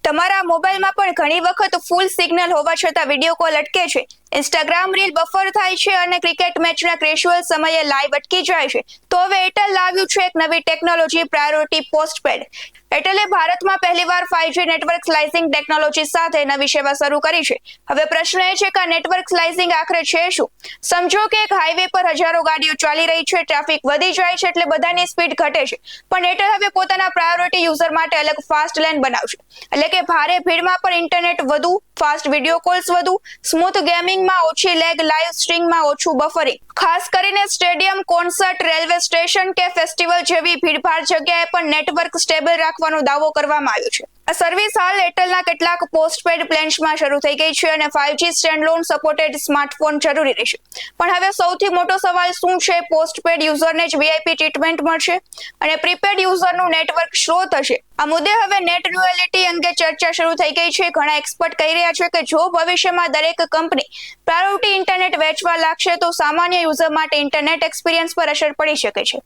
તમારા મોબાઈલમાં પણ ઘણી વખત ફૂલ સિગ્નલ હોવા છતાં વિડીયો કોલ અટકે છે, ઇન્સ્ટાગ્રામ રીલ બફર થાય છે અને ક્રિકેટ મેચના ક્રેશુઅલ સમયે લાઈવ અટકી જાય છે. તો હવે એરટેલ લાવ્યું છે એક નવી ટેકનોલોજી, પ્રાયોરિટી પોસ્ટપેડ. એરટેલે ભારતમાં પહેલીવાર 5G નેટવર્ક સ્લાઇસિંગ ટેકનોલોજી સાથે નવી સેવા શરૂ કરી છે. હવે પ્રશ્ન એ છે કે આ નેટવર્ક સ્લાઇસિંગ આખરે છે શું? સમજો કે એક હાઈવે પર હજારો ગાડીઓ ચાલી રહી છે, ટ્રાફિક વધી જાય છે એટલે બધાની સ્પીડ ઘટે છે. પણ એરટેલ હવે પોતાના પ્રાયોરિટી યુઝર માટે અલગ ફાસ્ટ લેન બનાવશે. એટલે કે ભારે ભીડમાં પણ ઇન્ટરનેટ વધુ, ફાસ્ટ વિડીયો કોલ્સ વધુ, સ્મૂથ ગેમિંગમાં ઓછી લેગ, લાઈવ સ્ટ્રીમિંગમાં ઓછું બફરિંગ. ખાસ કરીને સ્ટેડિયમ, કોન્સર્ટ, રેલવે સ્ટેશન કે ફેસ્ટિવલ જેવી ભીડભાડ જગ્યાએ પણ નેટવર્ક સ્ટેબલ રાખવાનો દાવો કરવામાં આવ્યો છે. આ સર્વિસ હાલ એરટેલના કેટલાક પોસ્ટપેડ પ્લાન્સમાં શરૂ થઈ ગઈ છે અને 5G સ્ટેન્ડલોન સપોર્ટેડ સ્માર્ટફોન જરૂરી રહેશે. પણ હવે સૌથી મોટો સવાલ શું છે? પોસ્ટપેડ યુઝરને જ VIP ટ્રીટમેન્ટ મળશે અને પ્રીપેડ યુઝરનું નેટવર્ક સ્લો થશે. આ મુદ્દે હવે નેટ ન્યુટ્રલિટી અંગે ચર્ચા શરૂ થઈ ગઈ છે. ઘણા એક્સપર્ટ કહી રહ્યા છે કે જો ભવિષ્યમાં દરેક કંપની પ્રાયોરિટી ઇન્ટરનેટ વેચવા લાગશે તો સામાન્ય યુઝર માટે ઇન્ટરનેટ એક્સપિરિયન્સ પર અસર પડી શકે છે.